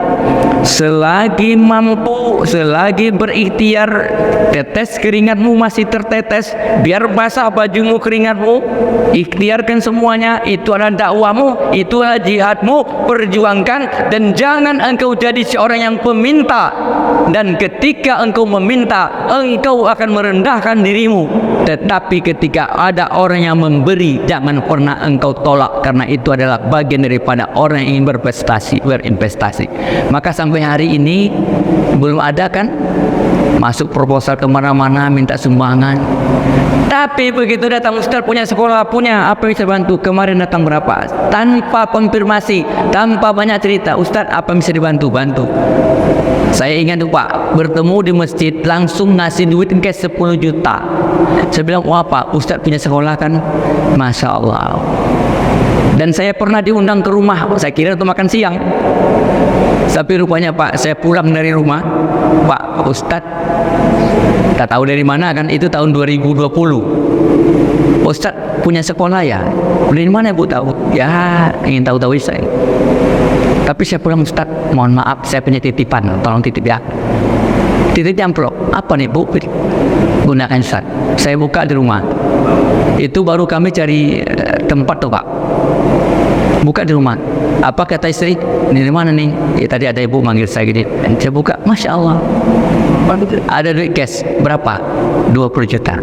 Selagi mampu, selagi berikhtiar, tetes keringatmu masih tertetes, biar basah bajumu keringatmu, ikhtiarkan semuanya. Itu adalah dakwamu, itu adalah jihadmu, perjuangkan. Dan jangan engkau jadi seorang yang peminta, dan ketika engkau meminta, engkau akan merendahkan dirimu. Tetapi ketika ada orang yang memberi, jangan pernah engkau tolak, karena itu adalah bagian daripada orang yang ingin berinvestasi. Maka sampai hari ini belum ada kan masuk proposal kemana-mana minta sumbangan. Tapi begitu datang Ustaz punya sekolah, punya apa bisa bantu, kemarin datang berapa, tanpa konfirmasi, tanpa banyak cerita, Ustaz apa bisa dibantu, bantu. Saya ingat tuh Pak, bertemu di masjid langsung ngasih duit cash 10 juta. Saya bilang, wah Pak, Ustaz punya sekolah kan, Masya Allah. Dan saya pernah diundang ke rumah, saya kira untuk makan siang. Tapi rupanya Pak, saya pulang dari rumah, Pak Ustadz, tak tahu dari mana kan, itu tahun 2020. Ustadz punya sekolah ya? Dari mana Bu tahu? Ya ingin tahu-tahu saya. Tapi saya pulang, Ustadz mohon maaf, saya punya titipan, tolong titip ya. Titip amplop, apa nih Bu? Gunakan Ustadz. Saya buka di rumah. Itu baru kami cari tempat tuh Pak. Buka di rumah. Apa kata istri? Ini dari mana nih? Ya, tadi ada ibu manggil saya gini. Saya buka, Masya Allah. Ada duit cash. Berapa? 20 juta.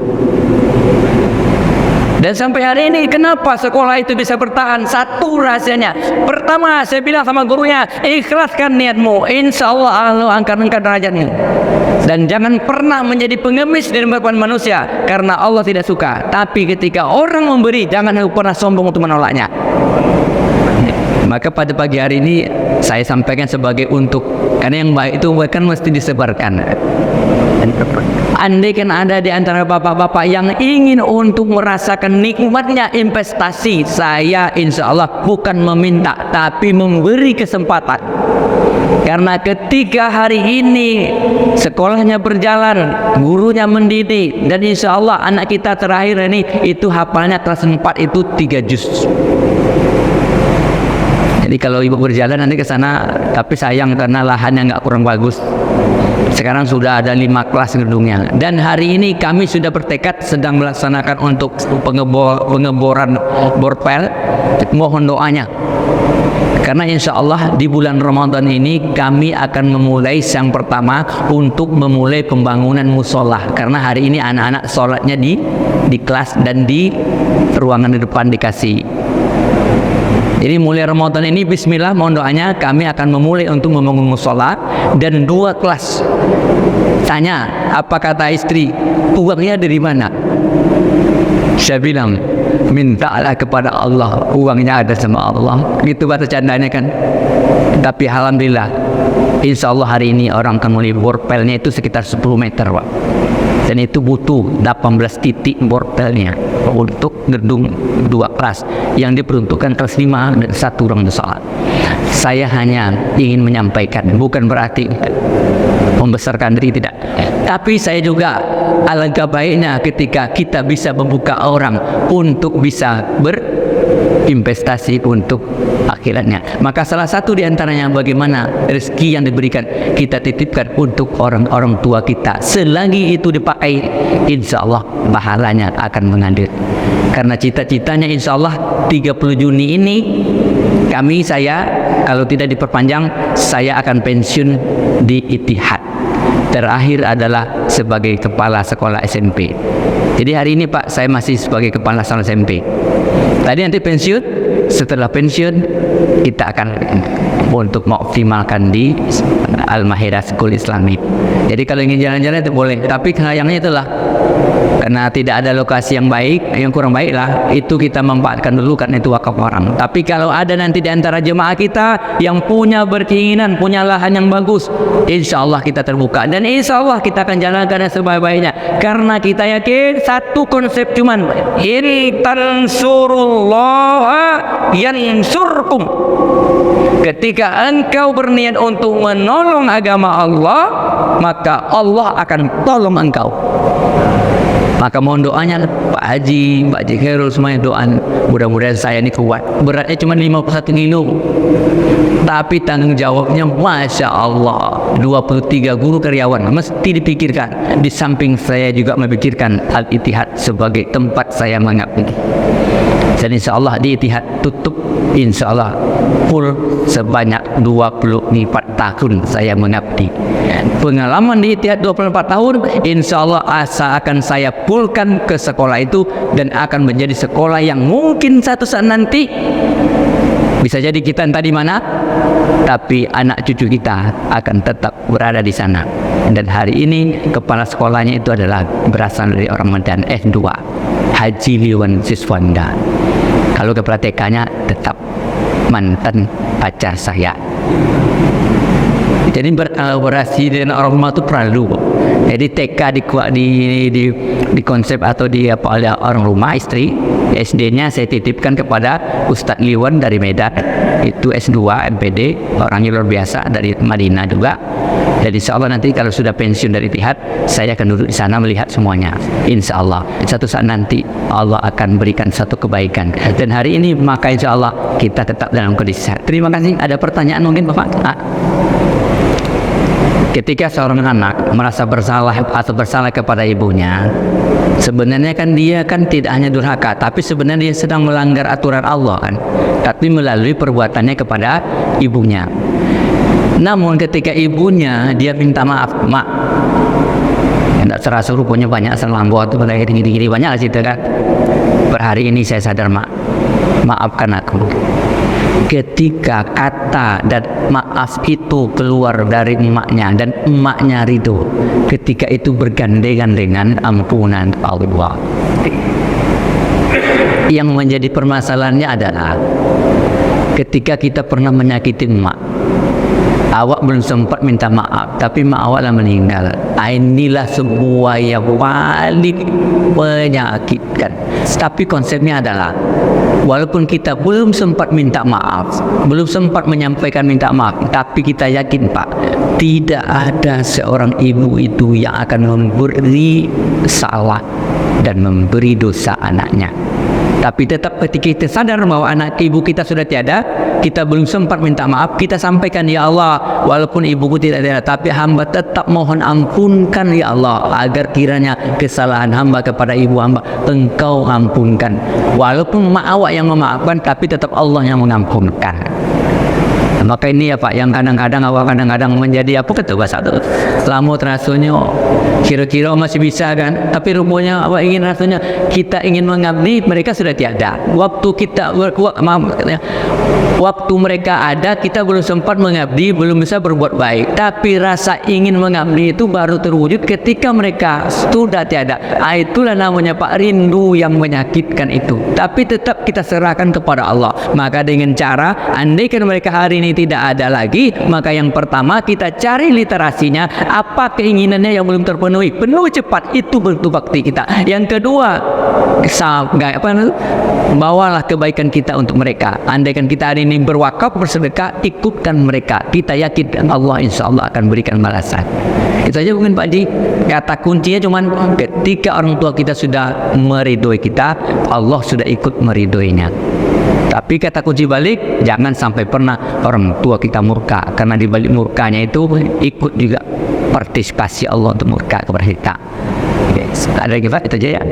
Dan sampai hari ini kenapa sekolah itu bisa bertahan? Satu rahasianya. Pertama, saya bilang sama gurunya, ikhlaskan niatmu, insya Allah Allah angkat derajatnya. Dan jangan pernah menjadi pengemis di depan manusia, karena Allah tidak suka. Tapi ketika orang memberi, jangan pernah sombong untuk menolaknya. Maka pada pagi hari ini saya sampaikan sebagai untuk, karena yang baik itu kan mesti disebarkan. Andai kan ada di antara bapak-bapak yang ingin untuk merasakan nikmatnya investasi, saya insya Allah bukan meminta, tapi memberi kesempatan. Karena ketika hari ini sekolahnya berjalan, gurunya mendidik, dan insya Allah anak kita terakhir ini itu hafalnya kelas 4 itu 3 juz. Jadi kalau ibu berjalan nanti ke sana, tapi sayang karena lahannya nggak kurang bagus. Sekarang sudah ada 5 kelas gedungnya. Dan hari ini kami sudah bertekad sedang melaksanakan untuk pengeboran borpel. Mohon doanya. Karena insya Allah di bulan Ramadan ini kami akan memulai yang pertama untuk memulai pembangunan musola. Karena hari ini anak-anak sholatnya di kelas dan di ruangan di depan dikasih. Jadi mulai Ramadan ini bismillah, mohon doanya, kami akan memulai untuk membangun musola dan 2 kelas. Tanya, apa kata istri? Uangnya dari mana? Saya bilang, mintalah kepada Allah, uangnya ada sama Allah. Gitu bahasa candanya kan. Tapi alhamdulillah Insya Allah hari ini orang akan mulai borpelnya itu sekitar 10 meter Pak. Dan itu butuh 18 titik borpelnya untuk gedung 2 kelas yang diperuntukkan kelas 5 dan 1 ruang sholat. Saya hanya ingin menyampaikan, bukan berarti membesarkan diri, tidak. Tapi saya juga alangkah baiknya ketika kita bisa membuka orang untuk bisa berinvestasi untuk akhiratnya. Maka salah satu di antaranya bagaimana rezeki yang diberikan kita titipkan untuk orang-orang tua kita. Selagi itu dipakai, insya Allah pahalanya akan mengalir. Karena cita-citanya insya Allah 30 Juni ini saya kalau tidak diperpanjang, saya akan pensiun di Ittihad. Terakhir adalah sebagai kepala sekolah SMP. Jadi hari ini Pak, saya masih sebagai kepala sekolah SMP. Tadi nanti pensiun, setelah pensiun kita akan untuk mengoptimalkan di Al-Mahirah School Islamic. Jadi kalau ingin jalan-jalan itu boleh, tapi sayangnya itulah karena tidak ada lokasi yang baik, yang kurang baik lah, itu kita manfaatkan dulu karena itu wakaf orang. Tapi kalau ada nanti di antara jemaah kita yang punya berkeinginan, punya lahan yang bagus, insya Allah kita terbuka dan insya Allah kita akan jalankan yang sebaik-baiknya. Karena kita yakin satu konsep cuman, in tansurullaha yansurkum. Ketika engkau berniat untuk menolong agama Allah, maka Allah akan tolong engkau. Maka mohon doanya Pak Haji, Pak Haji Khairul, semuanya doa. Mudah-mudahan saya ini kuat. Beratnya cuma 51 kilo, tapi tanggung jawabnya Masya Allah 23 guru karyawan mesti dipikirkan. Di samping saya juga memikirkan Al-Ittihad sebagai tempat saya mengabdi. Dan insya Allah di Ittihad tutup insya Allah full sebanyak 24 tahun saya mengabdi. Pengalaman di Ittihad 24 tahun, insya Allah asa akan saya pulkan ke sekolah itu dan akan menjadi sekolah yang mungkin satu saat nanti bisa jadi kita entah di mana, tapi anak cucu kita akan tetap berada di sana. Dan hari ini kepala sekolahnya itu adalah berasal dari orang Medan, S2, Haji Liwan Siswanda. Kalau kepala TK-nya tetap mantan pacar saya. Jadi berkolaborasi dengan orang rumah itu perlu. Jadi TK di konsep atau di apa oleh orang rumah istri. SD-nya saya titipkan kepada Ustadz Liwan dari Medan, itu S2 MPD, orangnya luar biasa dari Madinah juga. Dan insya Allah nanti kalau sudah pensiun dari Ittihad, saya akan duduk di sana melihat semuanya. Insya Allah satu saat nanti Allah akan berikan satu kebaikan. Dan hari ini maka insya Allah kita tetap dalam kondisi sehat. Terima kasih. Ada pertanyaan mungkin Bapak? Ketika seorang anak merasa bersalah atau bersalah kepada ibunya, sebenarnya kan dia kan tidak hanya durhaka, tapi sebenarnya dia sedang melanggar aturan Allah kan, tapi melalui perbuatannya kepada ibunya. Namun ketika ibunya dia minta maaf, mak, tidak serasa rupanya banyak selambau atau gini-gini banyak lah situ kan. Per hari ini saya sadar mak, maafkan aku. Ketika kata dan maaf itu keluar dari emaknya dan emaknya ridho, ketika itu bergandengan dengan ampunan Allah. Yang menjadi permasalahannya adalah ketika kita pernah menyakiti emak, awak belum sempat minta maaf, tapi mak awak lah meninggal. Inilah sebuah yang paling menyakitkan. Tapi konsepnya adalah walaupun kita belum sempat minta maaf, belum sempat menyampaikan minta maaf, tapi kita yakin Pak, tidak ada seorang ibu itu yang akan memberi salah dan memberi dosa anaknya. Tapi tetap ketika kita sadar bahwa anak ibu kita sudah tiada, kita belum sempat minta maaf, kita sampaikan, ya Allah, walaupun ibuku tidak ada, tapi hamba tetap mohon ampunkan ya Allah, agar kiranya kesalahan hamba kepada ibu hamba Engkau ampunkan. Walaupun mak awak yang memaafkan, tapi tetap Allah yang mengampunkan. Maka ini ya Pak, yang kadang-kadang awak kadang-kadang menjadi apa kata bahasa itu, lamut rasanya, kira-kira masih bisa kan, tapi rupanya awak ingin rasanya kita ingin mengabdi, mereka sudah tiada. Waktu mereka ada, kita belum sempat mengabdi, belum bisa berbuat baik. Tapi rasa ingin mengabdi itu baru terwujud ketika mereka sudah tiada. Itulah namanya Pak, rindu yang menyakitkan itu. Tapi tetap kita serahkan kepada Allah. Maka dengan cara, andaikan mereka hari ini ini tidak ada lagi, maka yang pertama kita cari literasinya, apa keinginannya yang belum terpenuhi, penuhi cepat, itu bentuk bakti kita. Yang kedua, bawalah kebaikan kita untuk mereka. Andaikan kita hari ini berwakaf, bersedekah, ikutkan mereka. Kita yakin Allah insya Allah akan berikan balasan. Itu aja mungkin Pak Haji. Kata kuncinya cuman ketika orang tua kita sudah meridhoi kita, Allah sudah ikut meridhoinya. Tapi kata kunci balik, jangan sampai pernah orang tua kita murka, karena di balik murkanya itu ikut juga partisipasi Allah untuk murka kepada kita. Ada lagi Pak? Itu aja ya.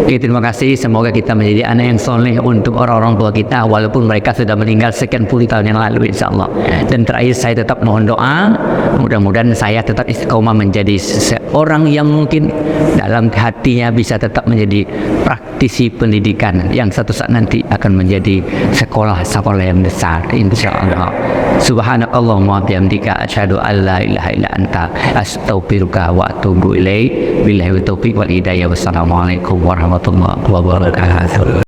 Oke, terima kasih. Semoga kita menjadi anak yang soleh untuk orang-orang tua kita, walaupun mereka sudah meninggal sekian puluh tahun yang lalu, insya Allah. Dan terakhir, saya tetap mohon doa, mudah-mudahan saya tetap istiqomah menjadi seorang yang mungkin dalam hatinya bisa tetap menjadi praktisi pendidikan yang satu saat nanti akan menjadi sekolah-sekolah yang besar, insya Allah. Subhanakallahumma bihamdika asyhadu an la ilaha illa anta astaghfiruka wa atubu ilaik. Billahi taufiq wal hidayah. Wassalamualaikum warahmatullahi wabarakatuh.